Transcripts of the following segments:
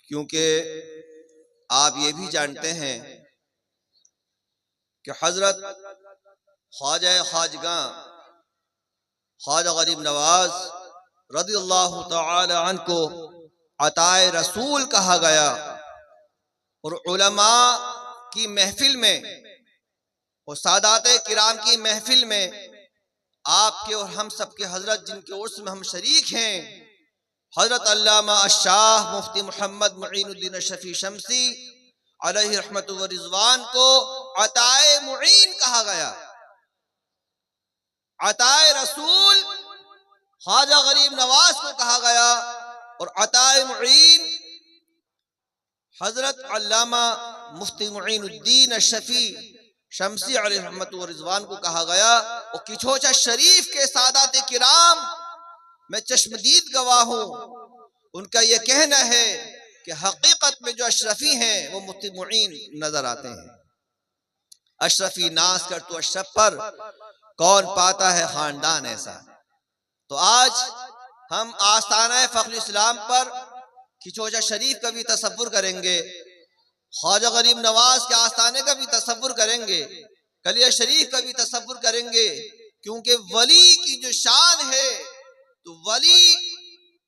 क्योंकि आप ये भी जानते हैं कि हजरत ख्वाजा खाजगा ख्वाजा गरीब नवाज रज़ियल्लाहु तआला अन्हु को अताए रसूल कहा गया और उलमा की महफिल में और सादाते किराम की महफिल में आपके और हम सबके हजरत जिनके उर्स में हम शरीक हैं, हजरत अल्लामा शाह मुफ्ती मोहम्मद मुईनुद्दीन शफी शमसी अलैहि रहमतु व रिज़वान को अताए मुईन कहा गया। अताए रसूल ख्वाजा गरीब नवाज को कहा गया और अताए मुईन हजरत अल्लामा मुफ्ती मुईनुद्दीन शफी शमसी अलैहि रहमतु व रिज़वान को कहा गया। और किछोचा शरीफ के सादात किराम मैं चश्मदीद गवाह हूँ, उनका यह कहना है कि हकीकत में जो अशरफी हैं वो मुफ्ती मुईन नजर आते हैं। अशरफी नाज कर तो अशरफ पर कौन पाता है खानदान ऐसा। तो आज हम आस्ताना फख्र इस्लाम पर खिचोजा शरीफ का भी तसव्वुर करेंगे, ख्वाजा गरीब नवाज के आस्ताने का भी तसव्वुर करेंगे, कलिया शरीफ का भी तसव्वुर करेंगे। क्योंकि वली की जो शान है, तो वली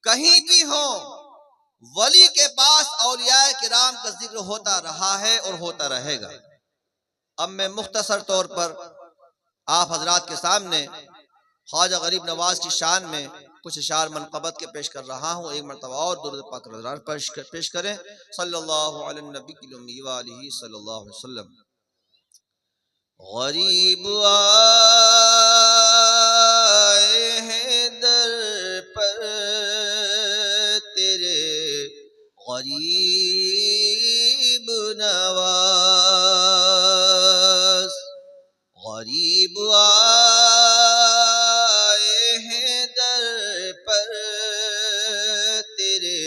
कहीं भी हो, वली के पास औलियाए किराम का जिक्र होता रहा है और होता रहेगा। अब मैं मुख्तसर तौर पर आप हजरात के सामने ख्वाजा गरीब नवाज की शान में कुछ इशार मनक़बत के पेश कर रहा हूँ। एक मरतबा और दुरूद पाक पेश करें सल्लल्लाहु अलैहि नबी व आलिहि सल्लल्लाहु अलैहि वसल्लम। गरीब आए हैं दर पर तेरे गरीब नवाज, गरीब आए हैं दर पर तेरे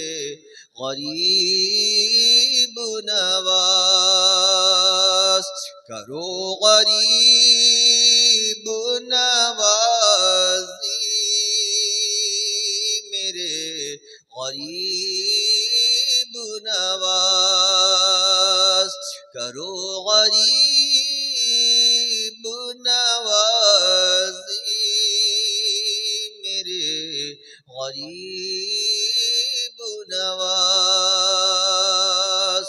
गरीब नवाज, करो गरीब नवाजी मेरे गरीब नवाज, करो गरीब नवाजी मेरे गरीब नवाज।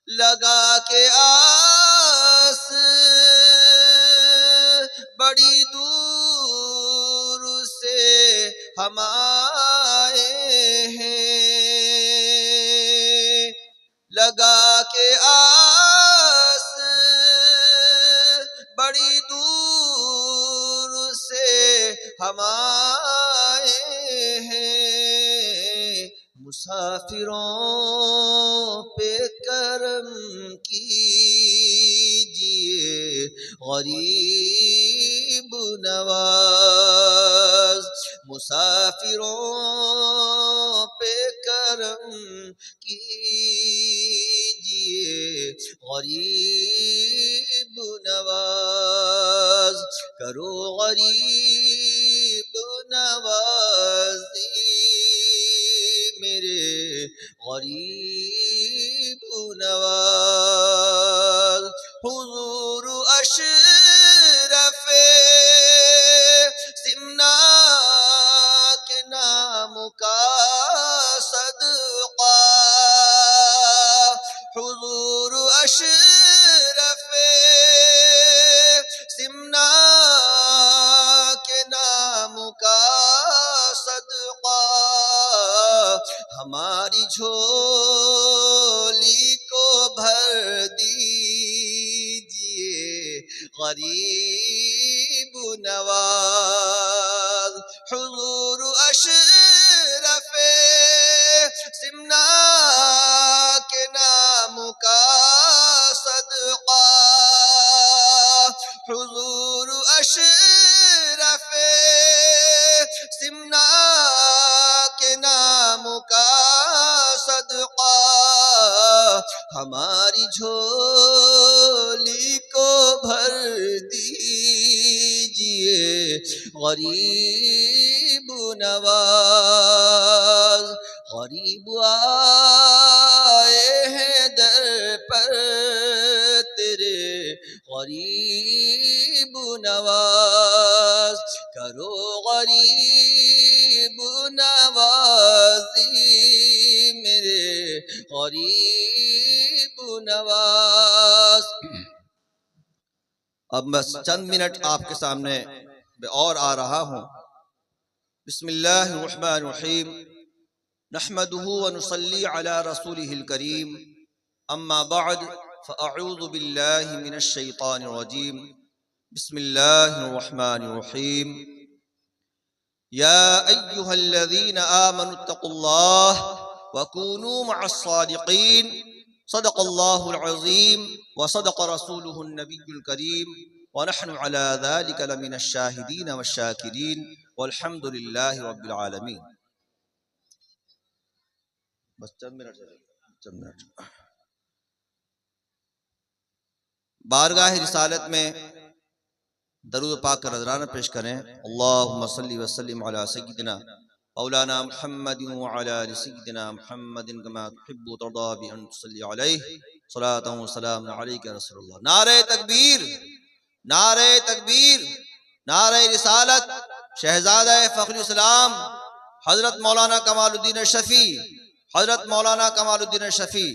लगा के आस बड़ी दूर से हम आए हैं, लगा के आस बड़ी दूर से हम आए हैं। मुसाफिरों पे करम कीजिए गरीब नवाज, मुसाफिरों पे करम कीजिए गरीब नवाज, करो गरीब नवाजी मेरे गरीब नवाज। हुजूर अशरफे सिमना के नाम का सदका, हुजूर अशरफे सिमना के नाम का सदका, हमारी झोली को भर दीजिए गरीब नवाज। हुजूर अशरफे सिमना के नाम का सदका, हुजूर अशरफे सिमना के नाम का सदका, हमारी झोली को भर दीजिए गरीब नवाज, गरीब आए हैं दर पर तेरे गरीब नवाज, करो गरीब नवाजी मेरे गरीब नवाज। अब मैं चंद मिनट आपके सामने और आ रहा हूँ। बिस्मिल्लाहिर्रहमानिर्रहीम, नहमदुहु व नुसल्ली अला रसूलिहिल करीम, अम्मा बअद, फ़अऊज़ु बिल्लाहि मिनश शैतानिर रजीम, बिस्मिल्लाहिर्रहमानिर्रहीम। या अय्युहल्लज़ीना आमनुत्तक़ुल्लाह व कूनू मअस्सादिक़ीन, सदक़ल्लाहुल अज़ीम व सदक़ रसूलुहुन नबियुल करीम व नहनु अला ज़ालिका लमिनश शाहिदीन वश्शाकिरीन वल्हम्दुलिल्लाहि रब्बिल आलमीन। बस चंद मिनट। बारगाह रिसालत में दरूद पाक का नजराना पेश करें। अल्लाहुम्मा सल्ली व सल्लिम अला सय्यिदिना मौलाना मुहम्मदिन व अला आलि सय्यिदिना मुहम्मदिन कमा तुहिब्बु व तर्दा बि अन तुसल्ली अलैहि सलातन व सलामुन अलैका या रसूलल्लाह। नारे तकबीर, नारे तकबीर, नारे रिसालत। शहजादा फखरुल इस्लाम हजरत मौलाना कमालुद्दीन शफी, हजरत मौलाना कमालुद्दीन शफी।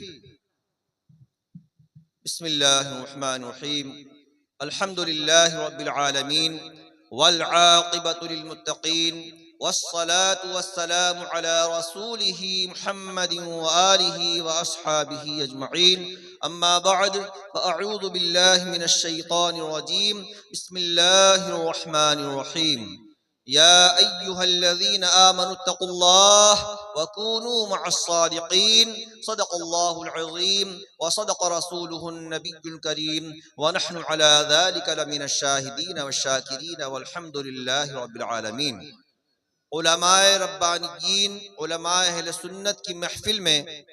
बिस्मिल्लाहिर्रहमानिर्रहीम, अल्हम्दुलिल्लाहि रब्बिल आलमीन वल आक़िबतु लिल मुत्तक़ीन वस्सलातु वस्सलामु अला रसूलिही मुहम्मदिन व आलिही व अस्हाबिही अजमईन, अम्मा बअद, फ़अऊज़ु बिल्लाहि मिनश शैतानिर रजीम, बिस्मिल्लाहिर्रहमानिर रहीम। या अय्युहल्लज़ीना आमनुत्तक़ुल्लाह व कूनू मअस्सादिक़ीन, सदक़ल्लाहुल अज़ीम व सदक़ रसूलुहुन नबियुल करीम व नहनु अला ज़ालिका लमिनश शाहिदीन वश्शाकिरीन वल्हम्दुलिल्लाहि रब्बिल आलमीन। उलमाए रब्बानियीन, उलमाए अहले सुन्नत की महफिल में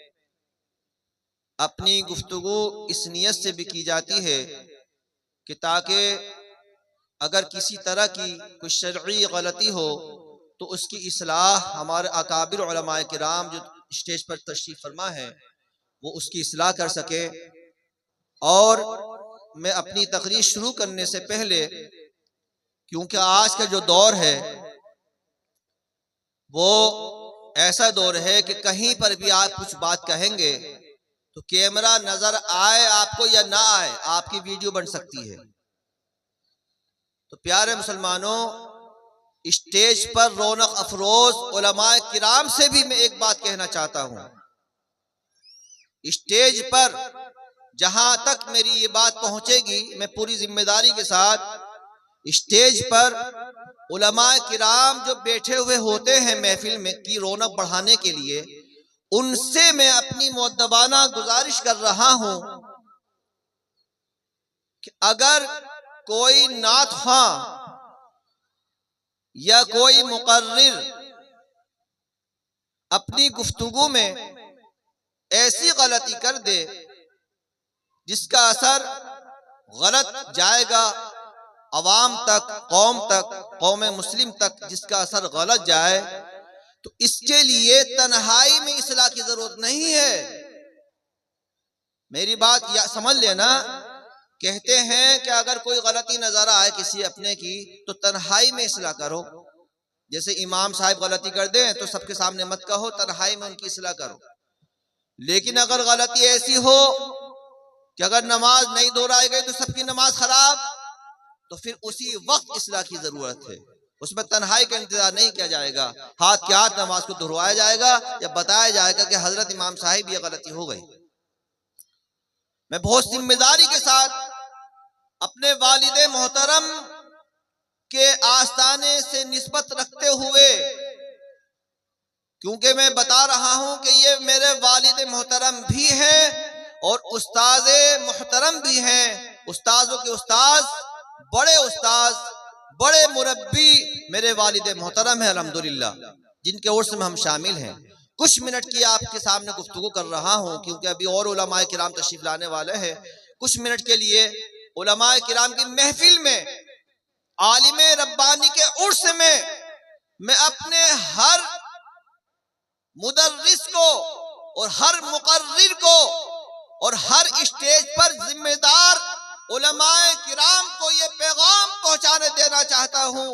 अपनी गुफ्तगू इस नियत से भी की जाती है कि ताकि अगर किसी तरह की कोई शरई गलती हो तो उसकी इस्लाह हमारे अकाबिर उलमाए किराम जो स्टेज पर तशरीफ फरमा है वो उसकी इस्लाह कर सके। और मैं अपनी तकरीर शुरू करने से पहले, क्योंकि आज का जो दौर है वो ऐसा दौर है कि कहीं पर भी आप कुछ बात कहेंगे तो कैमरा नजर आए आपको या ना आए, आपकी वीडियो बन सकती है। तो प्यारे मुसलमानों, स्टेज पर रौनक अफरोज उलमाए किराम से भी मैं एक बात कहना चाहता हूं। स्टेज पर जहां तक मेरी ये बात पहुंचेगी, मैं पूरी जिम्मेदारी के साथ स्टेज पर उलमाए किराम जो बैठे हुए होते हैं महफिल में की रौनक बढ़ाने के लिए, उनसे मैं अपनी मुअद्दबाना गुजारिश कर रहा हूं कि अगर कोई नात ख़्वां या कोई मुकर्रिर अपनी गुफ्तगू में ऐसी गलती कर दे जिसका असर गलत जाएगा अवाम तक, कौम मुस्लिम तक जिसका असर गलत जाए, तो इसके लिए तन्हाई में इस्लाह की जरूरत नहीं है। मेरी बात या समझ लेना। कहते हैं कि अगर कोई गलती नजर आए किसी अपने की तो तन्हाई में इस्लाह करो। जैसे इमाम साहब गलती कर दें तो सबके सामने मत कहो, तन्हाई में उनकी इस्लाह करो। लेकिन अगर गलती ऐसी हो कि अगर नमाज नहीं दोहराई गई तो सबकी नमाज खराब, तो फिर उसी वक्त इस्लाह की जरूरत है। उसमें तन्हाई का इंतजार नहीं किया जाएगा, हाथ के हाथ नमाज को दोहराया जाएगा या बताया जाएगा कि हजरत इमाम साहिब ये गलती हो गई। मैं बहुत जिम्मेदारी के साथ अपने वालिदे मोहतरम के आस्ताने से निस्बत रखते हुए, क्योंकि मैं बता रहा हूं कि ये मेरे वालिद मोहतरम भी हैं और उस्ताद मोहतरम भी हैं, उस्तादों के उस्ताद, बड़े मुरब्बी मेरे वालिद मोहतरम है अल्हम्दुलिल्लाह, जिनके उर्स में हम शामिल हैं। कुछ मिनट की आपके सामने गुफ्तगू कर रहा हूं क्योंकि अभी और उलमाए किराम तशरीफ लाने वाले हैं। कुछ मिनट के लिए उलमाए किराम की महफिल में, आलिम रब्बानी के उर्स में मैं अपने हर मुदर्रिस को और हर मुकर्रिर को और हर स्टेज पर जिम्मेदार उलमाए किराम को ये पैगाम पहुंचाने देना चाहता हूं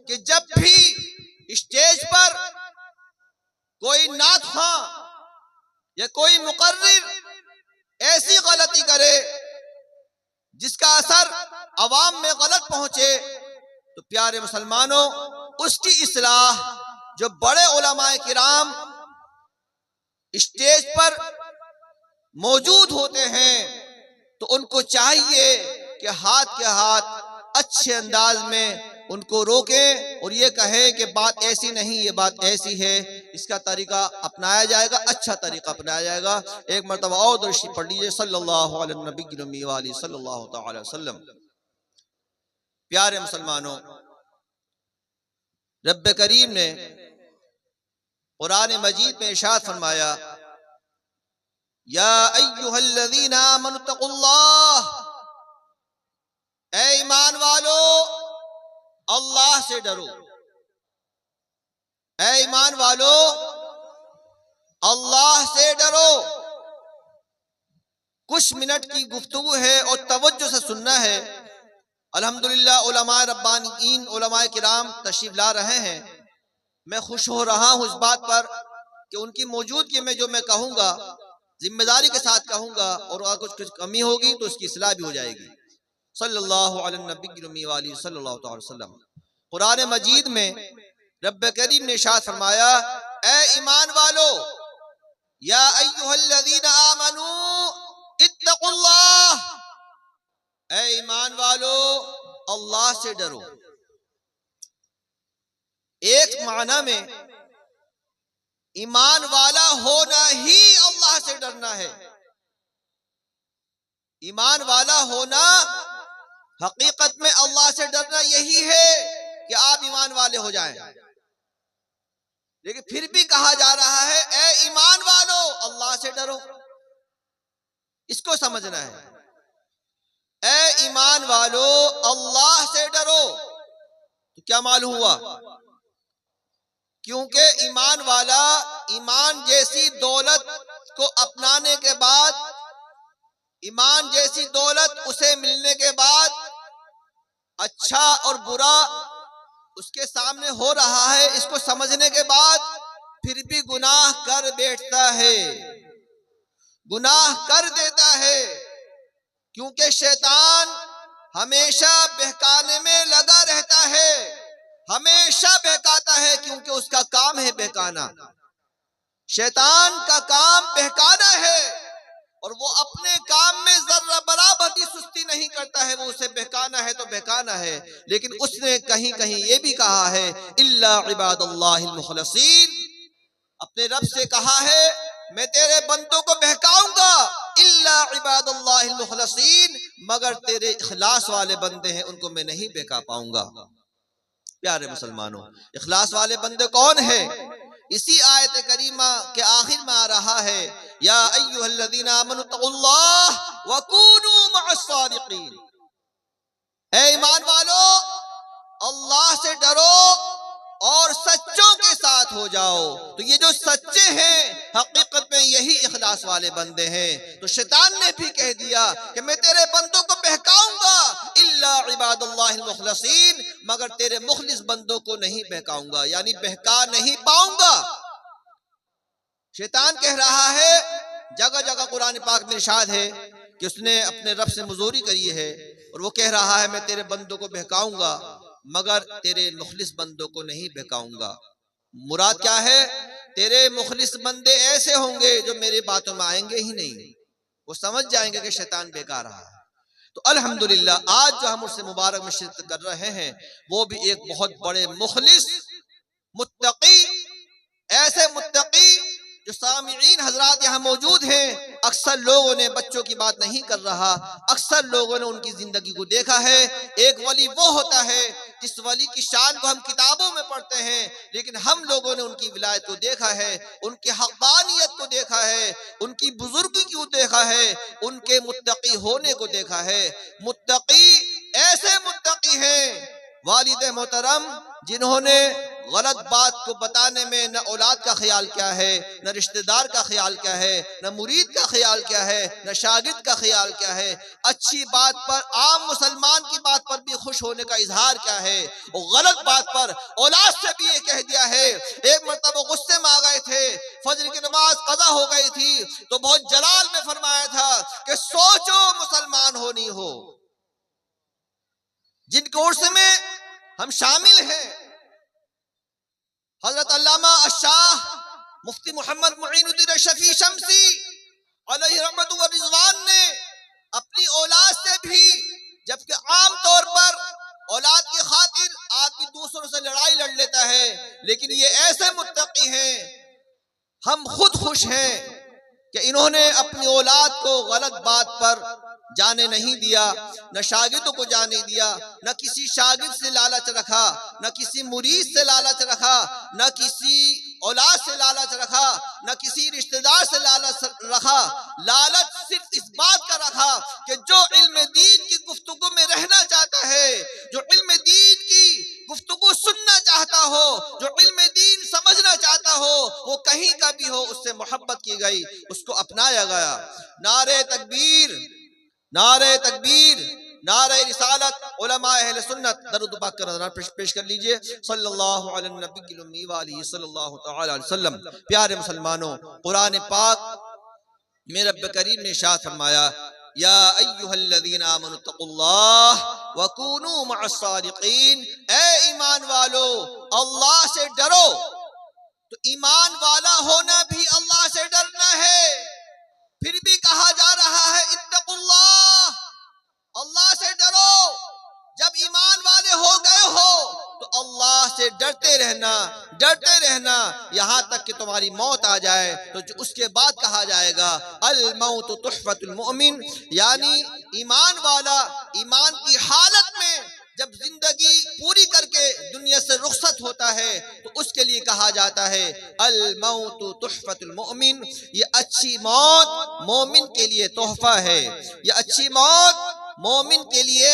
कि जब भी स्टेज पर कोई नात ख़्वां या कोई मुकर्रिर ऐसी गलती करे जिसका असर अवाम में गलत पहुंचे, तो प्यारे मुसलमानों, उसकी इस्लाह जो बड़े उलमाए किराम स्टेज पर मौजूद होते हैं तो उनको चाहिए कि हाथ के हाथ अच्छे अंदाज में उनको रोकें और ये कहें कि बात ऐसी नहीं, ये बात ऐसी है, इसका तरीका अपनाया जाएगा, अच्छा तरीका अपनाया जाएगा। एक मरतबा और दुरूद पढ़ लीजिए सल्लल्लाहु अलैहि नबी वाली सल्लल्लाहु तआला वसल्लम। प्यारे मुसलमानों, रब करीम ने कुरान मजीद में इरशाद फरमाया, या अय्युहल्लज़ीना आमनु तक़ुल्लाह, ऐ ईमान वालो अल्लाह से डरो। ऐ ईमान वालो अल्लाह से डरो। कुछ मिनट की गुफ्तगू है और तवज्जो से सुनना है। अल्हम्दुलिल्लाह उलमाए रब्बानीन, उलमाए किराम तशरीफ ला रहे हैं। मैं खुश हो रहा हूँ इस बात पर कि उनकी मौजूदगी में जो मैं कहूँगा जिम्मेदारी के साथ कहूँगा, और अगर कुछ कमी होगी तो उसकी इस्लाह भी हो जाएगी। सल्लल्लाहु अलैहि नबी वाली सल्लल्लाहु अलैहि वसल्लम। कुरान मजीद में रब करीम ने इरशाद फरमाया, ए ईमान वालो, या अय्युहल्लज़ीना आमनू इत्तक़ुल्लाह, ए ईमान वालो अल्लाह से डरो। एक माना में ईमान वाला होना ही अल्लाह से डरना है। ईमान वाला होना हकीकत में अल्लाह से डरना यही है कि आप ईमान वाले हो जाएं। लेकिन फिर भी कहा जा रहा है, ए ईमान वालो अल्लाह से डरो। इसको समझना है, ए ईमान वालो अल्लाह से डरो। तो क्या मालूम हुआ? क्योंकि ईमान वाला ईमान जैसी दौलत को अपनाने के बाद, ईमान जैसी दौलत उसे मिलने के बाद अच्छा और बुरा उसके सामने हो रहा है, इसको समझने के बाद फिर भी गुनाह कर बैठता है, गुनाह कर देता है। क्योंकि शैतान हमेशा बहकाने में लगा रहता है, हमेशा बहकाता है, क्योंकि उसका काम है बहकाना। शैतान का काम बहकाना है और वो अपने काम में जर्रा बराबर भी सुस्ती नहीं करता है। वो उसे बहकाना है तो बहकाना है, लेकिन उसने कहीं कहीं ये भी कहा है, इल्ला इबादुल्लाहिल मुखलसीन, अपने रब से कहा है मैं तेरे बंदों को बहकाऊंगा, इल्ला इबादुल्लाहिल मुखलसीन, मगर तेरे इखलास वाले बंदे हैं उनको मैं नहीं बहका पाऊंगा। प्यारे मुसलमानों, इखलास वाले बंदे कौन है? इसी आयत करीमा के आखिर में आ रहा है, या अय्युहल्लज़ीना आमनु तक़ुल्लाह व कूनू मअस्सादिक़ीन, ऐ ईमान वालो अल्लाह से डरो और सच्चों के साथ हो जाओ। तो ये जो सच्चे हैं हकीकत में यही इखलास वाले बंदे हैं। तो शैतान ने भी कह दिया कि मैं तेरे बंदों को बहकाऊंगा, इल्ला इबादुल्लाहिल मुखलसीन, मगर तेरे मुखलिस बंदों को नहीं बहकाऊंगा, यानी बहका नहीं पाऊंगा। शैतान कह रहा है, जगह जगह कुरान पाक में इरशाद है कि उसने अपने रब से मुजूरी करी है और वो कह रहा है मैं तेरे बंदों को बहकाऊंगा मगर तेरे मुखलिस बंदों को नहीं बहकाऊंगा। मुराद क्या है? तेरे मुखलिस बंदे ऐसे होंगे जो मेरी बातों में आएंगे ही नहीं, वो समझ जाएंगे कि शैतान बेकार रहा है। तो अल्हम्दुलिल्लाह आज जो हम उससे मुबारक में शिरकत कर रहे हैं वो भी एक बहुत बड़े मुखलिस मुत्तकी, ऐसे मुत्तकी जो सामिईन हजरात यहाँ मौजूद हैं। अक्सर लोगों ने, बच्चों की बात नहीं कर रहा, अक्सर लोगों ने उनकी जिंदगी को देखा है। एक वली वो होता है जिस वली की शान को हम किताबों में पढ़ते हैं, लेकिन हम लोगों ने उनकी विलायत को देखा है, उनकी हक़ानियत को देखा है, उनकी बुजुर्गी को देखा है, उनके मुत्तकी होने को देखा है। मुत्तकी ऐसे मुत्तकी हैं वालिद मोहतरम जिन्होंने गलत बात को बताने में न औलाद का ख्याल क्या है, न रिश्तेदार का ख्याल क्या है, न मुरीद का ख्याल क्या है, न शागिर्द का ख्याल क्या है। अच्छी बात पर, आम मुसलमान की बात पर भी खुश होने का इजहार क्या है, और गलत बात पर औलाद से भी ये कह दिया है। एक मरतबा गुस्से में आ गए थे, फजर की नमाज कज़ा हो गई थी, तो बहुत जलाल में फरमाया था कि सोचो मुसलमान हो नहीं हो। जिनके उर्स में हम शामिल हैं, हजरत अल्लामा अशाह मुफ्ती मोहम्मद मुईनुद्दीन शफी शम्सी अलैहि रहमत व रिज़वान ने अपनी औलाद से भी, जबकि आम तौर पर औलाद की खातिर आदमी दूसरों से लड़ाई लड़ लेता है, लेकिन ये ऐसे मुत्तकी हैं, हम खुद खुश हैं कि इन्होंने अपनी औलाद को गलत बात पर जाने नहीं दिया, न शागिर्दों को जाने दिया, न किसी शागिर्द से लालच रखा, न किसी मुरीद से लालच रखा, न किसी औलाद से लालच रखा, न किसी रिश्तेदार से लालच रखा। लालच सिर्फ इस बात का रखा कि जो इल्म दीन की गुफ्तगू में रहना चाहता है, जो इल्म दीन की गुफ्तगू सुनना चाहता हो, जो इल्म दीन समझना चाहता हो, वो कहीं का भी हो, उससे मोहब्बत की गई, उसको अपनाया गया। नारे तकबीर, नारे तकबीर, नारे रिसालत, उलमा अहले सुन्नत, दरूद पाक का नज़राना पेश कर लीजिए। सल्लल्लाहु अलैहि नबी उम्मी व आलिहि सल्लल्लाहु तआला अलैहि वसल्लम। प्यारे मुसलमानों, कुरान पाक में रब करीम ने इरशाद फरमाया, या अय्युहल्लज़ीना आमनु तक़ुल्लाह व कूनू मअस-सादिक़ीन, ए ईमान वालो अल्लाह से डरो। तो ईमान वाला होना भी अल्लाह से डरना है। फिर भी कहा जा रहा है इत्तक़ुल्लाह, अल्लाह से डरो। जब ईमान वाले हो गए हो तो अल्लाह से डरते रहना, डरते रहना, यहां तक कि तुम्हारी मौत आ जाए। तो उसके बाद कहा जाएगा अल मौतु तुहफतुल मुमिन, यानी ईमान वाला ईमान की हालत में जब जिंदगी पूरी करके दुनिया से रुखसत होता है तो उसके लिए कहा जाता है अल मौतु तुहफतुल मुमिन। ये अच्छी मौत मोमिन के लिए तोहफा है, ये अच्छी मौत मोमिन के लिए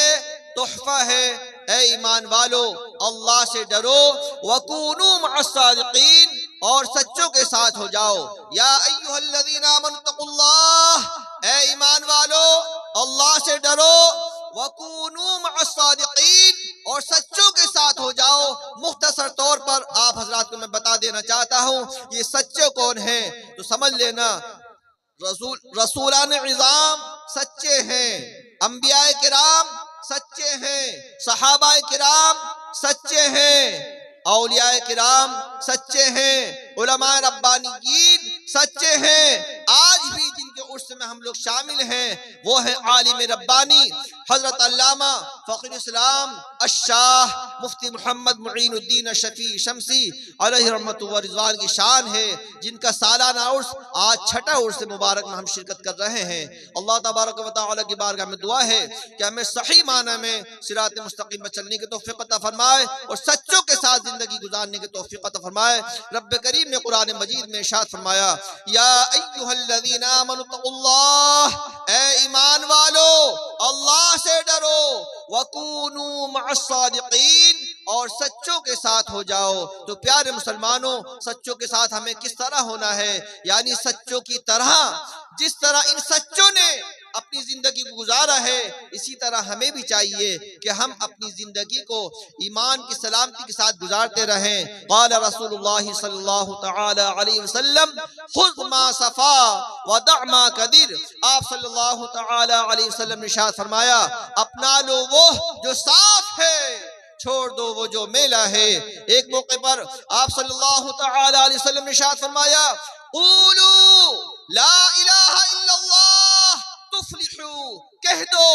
तोहफा है। ए ईमान वालो अल्लाह से डरो, वकूनू मअस-सादिक़ीन, और सच्चों के साथ हो जाओ। या अय्युहल्लज़ीना आमनु तक़ुल्लाह, ए ईमान वालो अल्लाह से डरो, वकूनू मअस-सादिक़ीन, और सच्चों के साथ हो जाओ। मुख्तसर तौर पर आप हजरात को मैं बता देना चाहता हूँ ये सच्चे कौन हैं, तो समझ लेना रसूलान इज़ाम सच्चे हैं, अंबियाए किराम सच्चे हैं, सहाबाए किराम सच्चे हैं, औलियाए किराम सच्चे हैं, उलमाए रब्बानीयीन सच्चे हैं। आज भी जिनके उर्स में हम लोग शामिल हैं वो है आलिम रब्बानी हजरत अल्लामा फ़खरुल इस्लाम अश-शाह मुफ्ती मोहम्मद मुईनुद्दीन शफी शम्सी अलैहि रहमत व रिज़वान की शान है, जिनका सालाना उर्स आज छठा उर्स मुबारक में हम शिरकत कर रहे हैं। अल्लाह तबारक व तआला की बारगाह में दुआ है कि हमें सही माना में सिरात मुस्तकीम पर चलने की तौफीक अता फरमाए और सच्चों के साथ जिंदगी गुजारने की तौफीक अता फरमाए। रब करीम ने कुरान मजीद में इरशाद फरमाया, या अय्युहल्लज़ीना आमनु तक़ुल्लाह, ए ईमान वालो अल्लाह से डरो, वकूनू मअस-सादिक़ीन, और सच्चों के साथ हो जाओ। तो प्यारे मुसलमानों, सच्चों के साथ हमें किस तरह होना है, यानी सच्चों की तरह, जिस तरह इन सच्चों ने अपनी जिंदगी को गुजारा है, इसी तरह हमें भी चाहिए कि हम अपनी जिंदगी को ईमान की सलामती के साथ गुजारते रहें। क़ाल रसूलुल्लाह सल्लल्लाहु तआला अलैहि वसल्लम, खुज़ मा सफ़ा व दअ मा कदिर। आप सल्लल्लाहु तआला अलैहि वसल्लम ने इरशाद फरमाया, अपना लो वो जो साफ है, छोड़ दो वो जो मेला है। एक मौके पर आप सल्लल्लाहु तआला अलैहि वसल्लम ने इरशाद फरमाया, क़ूलू ला इलाहा इल्लल्लाह तुफ्लिहू, कह दो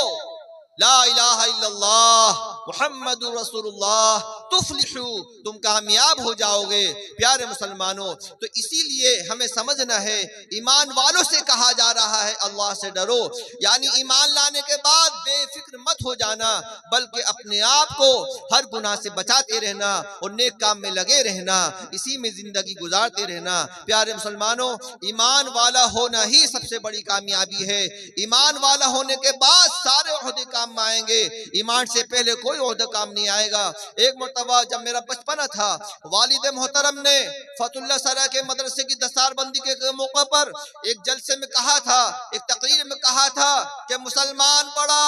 ला इलाहा इल्लल्लाह मुहम्मदुर रसूलुल्लाह तुफ्लिहू, तुम कामयाब हो जाओगे। प्यारे मुसलमानों, तो इसीलिए हमें समझना है ईमान वालों से कहा जा रहा है अल्लाह से डरो, यानी ईमान लाने के बाद बेफिक्र मत हो जाना, बल्कि अपने आप को हर गुनाह से बचाते रहना और नेक काम में लगे रहना, इसी में जिंदगी गुजारते रहना। प्यारे मुसलमानों, ईमान वाला होना ही सबसे बड़ी कामयाबी है। ईमान वाला होने के बाद सारे ओहदे काम में आएंगे, ईमान से पहले कोई ओहदा काम नहीं आएगा। एक मरतबा जब मेरा बचपना था, वालिद मोहतरम ने फतुल्ला सरा के मदरसे की दस्तारबंदी के मौके पर एक जलसे में कहा था, एक तकरीर में कहा था कि मुसलमान बड़ा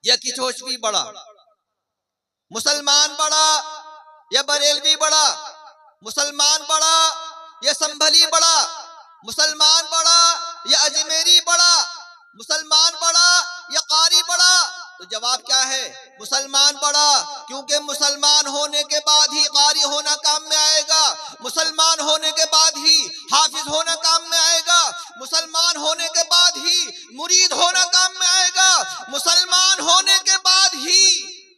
या किचोचवी बड़ा, मुसलमान बड़ा या बरेलवी बड़ा, मुसलमान बड़ा या संभली बड़ा, मुसलमान बड़ा या अजमेरी बड़ा, मुसलमान बड़ा या कारी बड़ा। तो जवाब क्या है? मुसलमान बड़ा, क्योंकि मुसलमान होने के बाद ही कारी होना काम में आएगा, मुसलमान होने के बाद ही हाफिज होना काम में आएगा, मुसलमान होने के बाद ही मुरीद होना काम में आएगा, मुसलमान होने के बाद ही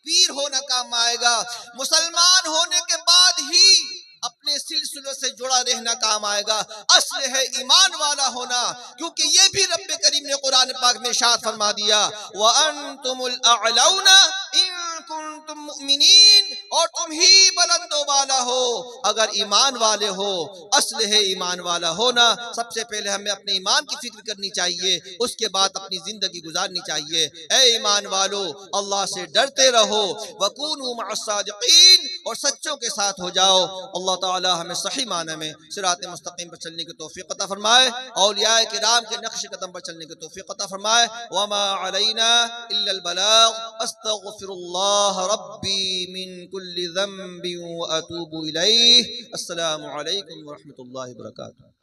पीर होना काम में आएगा, मुसलमान होने के बाद ही अपने सिलसिलों से जुड़ा रहना काम आएगा। असल है ईमान वाला होना, क्योंकि ये भी रब्बे करीम ने कुरान पाक में इरशाद फरमा दिया, व अंतुमुल अअलौना इन कुंतुम मुमिनीन, और तुम ही बुलंदो वाला हो अगर ईमान वाले हो। असल है ईमान वाला होना। सबसे पहले हमें अपने ईमान की फिक्र करनी चाहिए, उसके बाद अपनी जिंदगी गुजारनी चाहिए। ए ईमान वालो, अल्लाह से डरते रहो, वकूनु मअस्सादिकीन, और सच्चों के साथ हो जाओ। अल्लाह ताला हमें सही माने में सिरात मुस्तकीम पर चलने की तौफीक अता फरमाए, औलिया किराम के नक्श कदम पर चलने की तौफीक अता फरमाए। वमा अलैना इल्लल बलाग, अस्तगफिरुल्लाह रब्बी मिन कुल्लि ज़ंबिन व अतूबु इलैह। अस्सलामु अलैकुम व रहमतुल्लाहि व बरकातुहू।